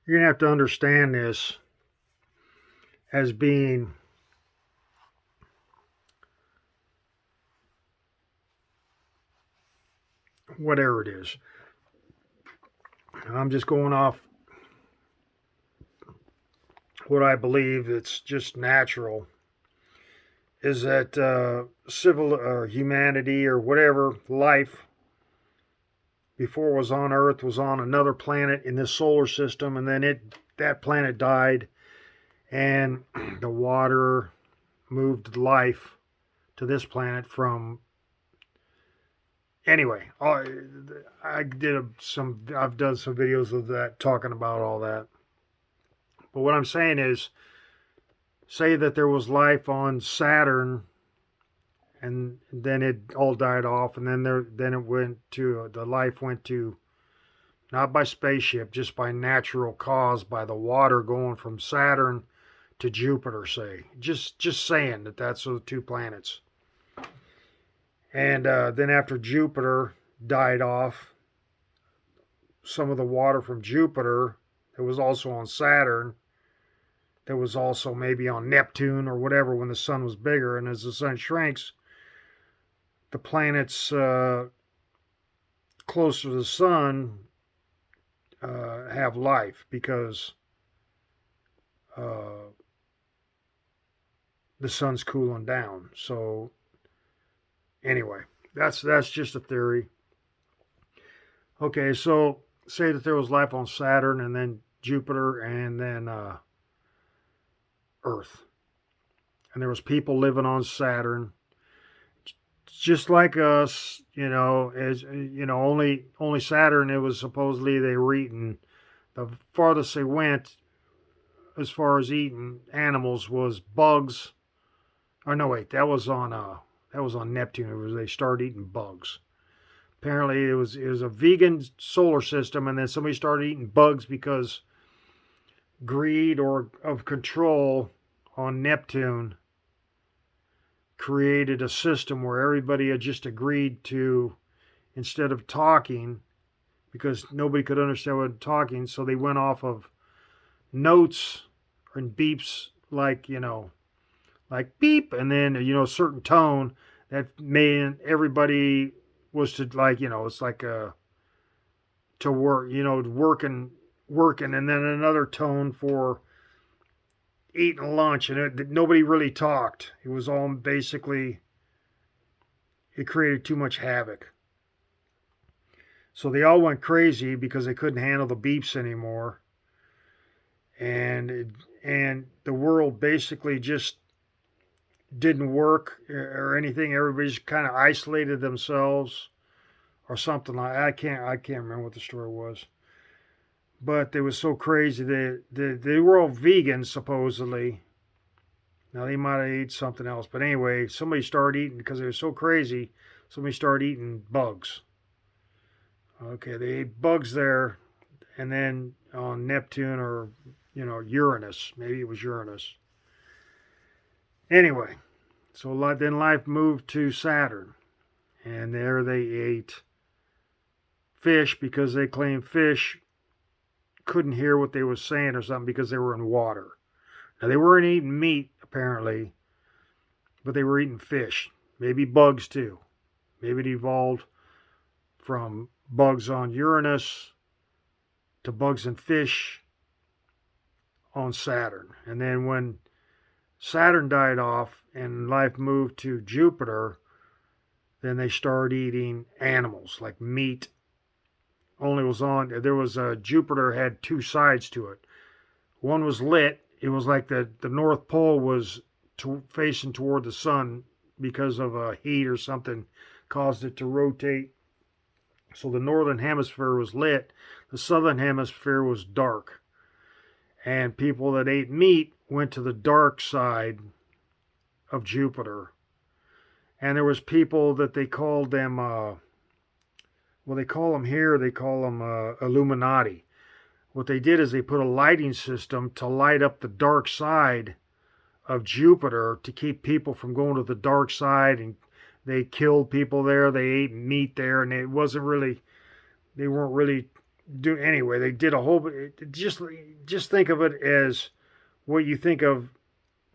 You're going to have to understand this as being whatever it is. I'm just going off what I believe it's just natural is that civil or humanity or whatever life before was on Earth was on another planet in this solar system, and then that planet died, and the water moved life to this planet from. Anyway, I've done some videos of that talking about all that. But what I'm saying is, say that there was life on Saturn, and then it all died off, and then it went to the life went to not by spaceship, just by natural cause, by the water going from Saturn to Jupiter. Say, just saying that's the two planets. And then after Jupiter died off, some of the water from Jupiter that was also on Saturn, that was also maybe on Neptune or whatever when the sun was bigger. And as the sun shrinks, the planets closer to the sun have life because the sun's cooling down. So anyway, that's just a theory. Okay, so say that there was life on Saturn and then Jupiter and then Earth, and there was people living on Saturn, just like us. As only Saturn. It was supposedly they were eating. The farthest they went as far as eating animals was bugs. Or no, wait, that was on Neptune. It was they started eating bugs. Apparently, it was a vegan solar system, and then somebody started eating bugs because greed or of control on Neptune created a system where everybody had just agreed to, instead of talking, because nobody could understand what talking, so they went off of notes and beeps, like beep, and then a certain tone that made everybody was to, it's like to work, working, and then another tone for eating lunch, and nobody really talked. It was all basically, it created too much havoc. So they all went crazy because they couldn't handle the beeps anymore, and the world basically just didn't work or anything. Everybody just kind of isolated themselves or something like. I can't remember what the story was, but they was so crazy that they were all vegans supposedly. Now they might have ate something else, but anyway, somebody started eating because they were so crazy. Somebody started eating bugs. Okay, they ate bugs there, and then on Neptune or Uranus, maybe it was Uranus. Anyway, so then life moved to Saturn, and there they ate fish because they claimed fish couldn't hear what they were saying or something because they were in water. Now they weren't eating meat apparently, but they were eating fish, maybe bugs too. Maybe it evolved from bugs on Uranus to bugs and fish on Saturn. And then when Saturn died off and life moved to Jupiter, then they started eating animals like meat. Only was on there was a Jupiter had two sides to it. One was lit. It was like the North Pole was facing toward the sun because of a heat or something caused it to rotate. So the northern hemisphere was lit. The southern hemisphere was dark. And people that ate meat went to the dark side of Jupiter. And there was people that they called them, they call them here, they call them Illuminati. What they did is they put a lighting system to light up the dark side of Jupiter to keep people from going to the dark side, and they killed people there. They ate meat there, and they weren't really do anyway. They did a whole. Just think of it as what you think of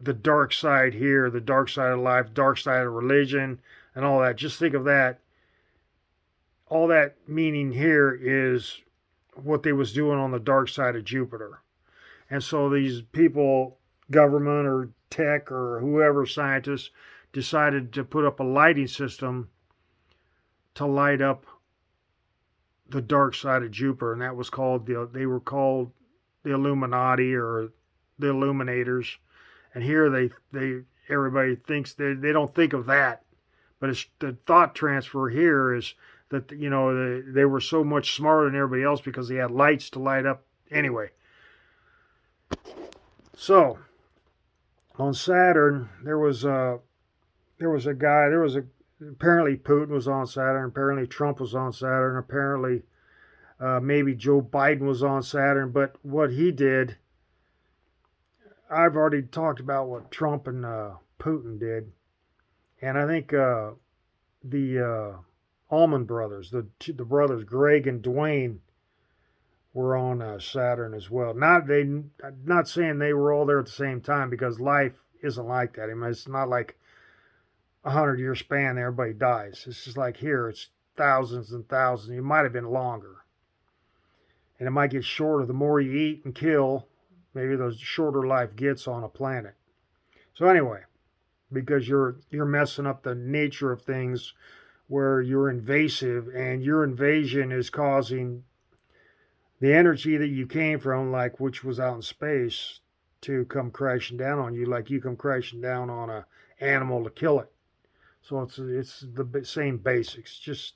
the dark side here, the dark side of life, dark side of religion, and all that. Just think of that. All that meaning here is what they was doing on the dark side of Jupiter. And so these people, government or tech or whoever, scientists, decided to put up a lighting system to light up the dark side of Jupiter, and that was called they were called the Illuminati or the Illuminators. And here they everybody thinks they don't think of that, but it's the thought transfer here is that they were so much smarter than everybody else because they had lights to light up anyway. So on Saturn there was a guy, apparently Putin was on Saturn, apparently Trump was on Saturn, apparently maybe Joe Biden was on Saturn. But what he did, I've already talked about what Trump and Putin did, and I think the Allman brothers, the brothers Greg and Dwayne, were on Saturn as well. Not saying they were all there at the same time, because life isn't like that. I mean, it's not like 100-year span everybody dies. It's just like here, it's thousands and thousands. It might have been longer, and it might get shorter. The more you eat and kill, maybe the shorter life gets on a planet. So anyway, because you're messing up the nature of things, where you're invasive, and your invasion is causing the energy that you came from, like which was out in space, to come crashing down on you, like you come crashing down on a animal to kill it. So it's the same basics. Just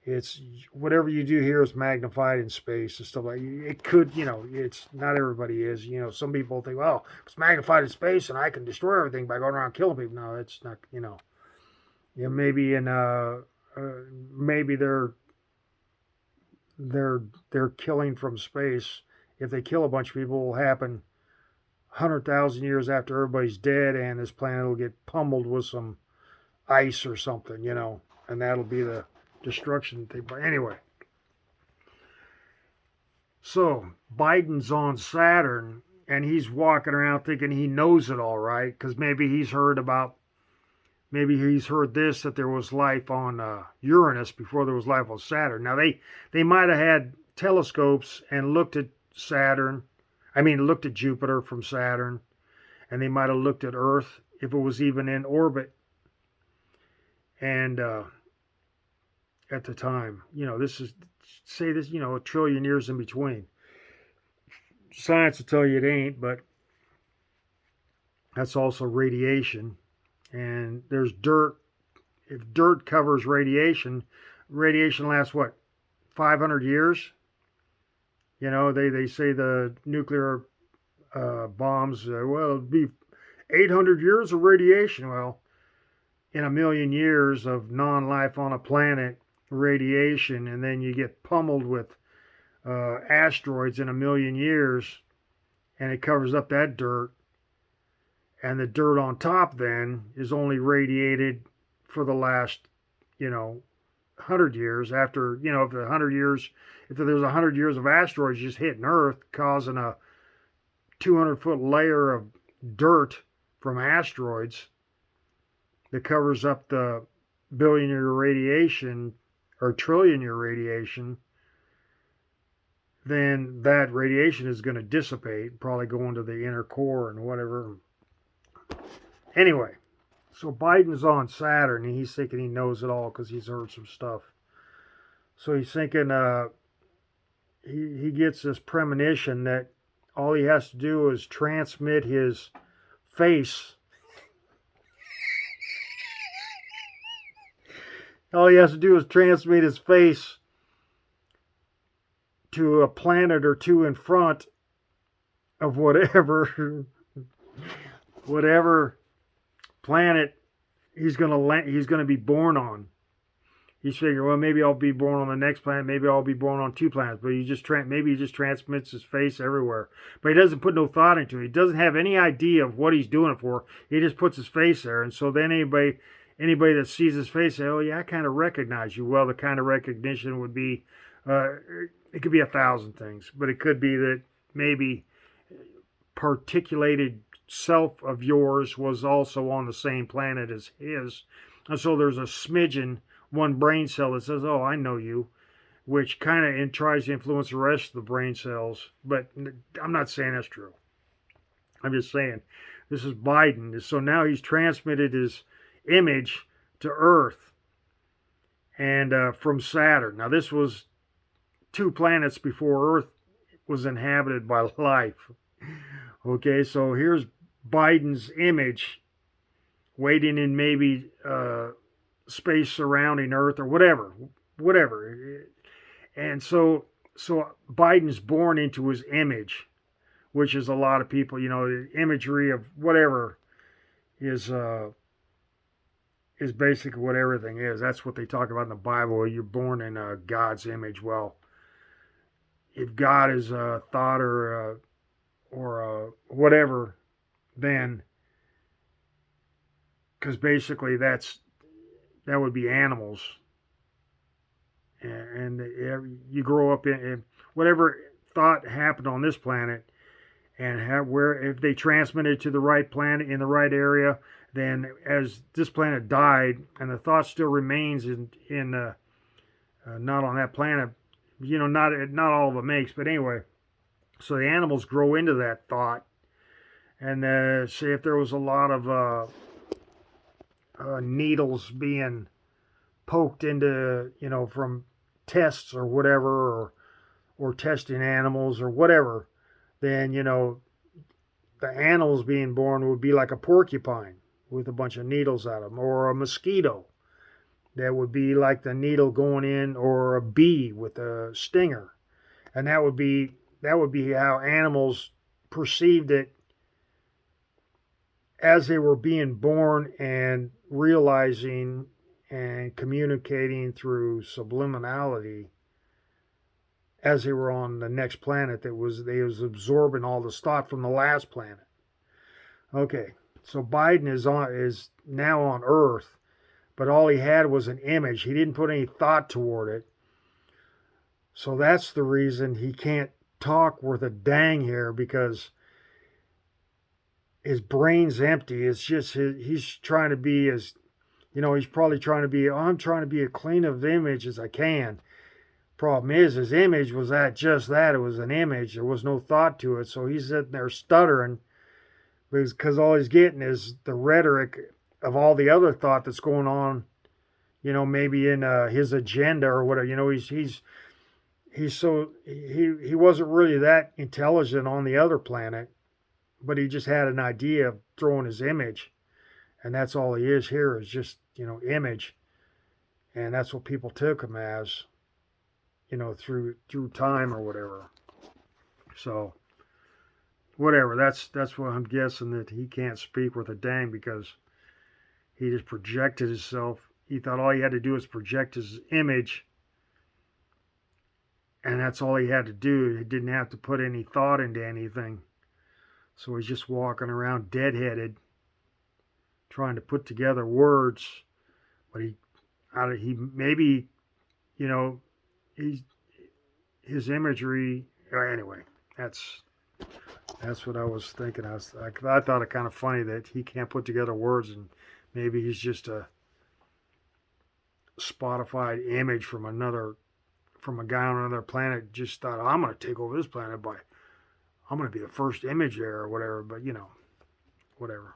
it's whatever you do here is magnified in space and stuff like it. Could it's not everybody is. Some people think, well, it's magnified in space and I can destroy everything by going around killing people. No, it's not. Maybe maybe they're killing from space. If they kill a bunch of people, it will happen 100,000 years after everybody's dead, and this planet will get pummeled with some ice or something, and that'll be the destruction thing. But anyway, so Biden's on Saturn, and he's walking around thinking he knows it all, right? Because maybe he's heard this, that there was life on Uranus before there was life on Saturn. Now they might have had telescopes and looked at Jupiter from Saturn, and they might have looked at Earth if it was even in orbit. And at the time, this is, say this, a trillion years in between. Science will tell you it ain't, but that's also radiation. And there's dirt. If dirt covers radiation lasts what, 500 years? They say the nuclear bombs, it'll be 800 years of radiation. Well, in a million years of non-life on a planet, radiation, and then you get pummeled with asteroids in a million years, and it covers up that dirt. And the dirt on top then is only radiated for the last, 100 years. After, if there's 100 years of asteroids just hitting Earth, causing a 200-foot layer of dirt from asteroids that covers up the billion-year radiation or trillion-year radiation, then that radiation is going to dissipate, probably go into the inner core and whatever. Anyway, so Biden's on Saturn, and he's thinking he knows it all because he's heard some stuff. So he's thinking he gets this premonition that all he has to do is transmit his face. All he has to do is transmit his face to a planet or two in front of whatever planet he's going to be born on. He's figuring, well, maybe I'll be born on the next planet, maybe I'll be born on 2 planets, but maybe he just transmits his face everywhere. But he doesn't put no thought into it. He doesn't have any idea of what he's doing it for. He just puts his face there, and so then anybody that sees his face say, oh yeah, I kind of recognize you. Well, the kind of recognition would be It could be 1,000 things, but it could be that maybe particulated self of yours was also on the same planet as his. And so there's a smidgen, one brain cell that says, oh, I know you, which kind of tries to influence the rest of the brain cells. But I'm not saying that's true. I'm just saying this is Biden. So now he's transmitted his image to Earth and from Saturn. Now, this was 2 planets before Earth was inhabited by life. Okay, so here's Biden's image waiting in maybe space surrounding Earth or whatever. And so Biden's born into his image, which is a lot of people, the imagery of whatever is basically what everything is. That's what they talk about in the Bible. You're born in God's image. Well, if God is a thought or whatever, then because basically that would be animals, and you grow up in whatever thought happened on this planet, and if they transmitted to the right planet in the right area, then as this planet died and the thought still remains in not on that planet, not all of it makes, but anyway, so the animals grow into that thought, and say if there was a lot of needles being poked into, from tests or whatever, or testing animals or whatever, then, the animals being born would be like a porcupine with a bunch of needles out of them, or a mosquito that would be like the needle going in, or a bee with a stinger. And that would be how animals perceived it as they were being born and realizing and communicating through subliminality as they were on the next planet they was absorbing all this thought from the last planet. Okay, so Biden is now on Earth, but all he had was an image. He didn't put any thought toward it. So that's the reason he can't talk worth a dang here, because his brain's empty. It's just he's trying to be as, he's probably trying to be, I'm trying to be as clean of image as I can. Problem is, his image was just that. It was an image. There was no thought to it. So he's sitting there stuttering because all he's getting is the rhetoric of all the other thought that's going on, maybe in his agenda or whatever. He wasn't really that intelligent on the other planet, but he just had an idea of throwing his image, and that's all he is here, is just image, and that's what people took him as, through time or whatever. So whatever, that's what I'm guessing, that he can't speak worth a dang because he just projected himself. He thought all he had to do was project his image, and that's all he had to do. He didn't have to put any thought into anything. So he's just walking around deadheaded, trying to put together words. But he maybe, his imagery. Anyway, that's what I was thinking. I thought it kind of funny that he can't put together words, and maybe he's just a Spotified image from a guy on another planet. Just thought, I'm going to take over this planet I'm going to be the first image there or whatever. But whatever.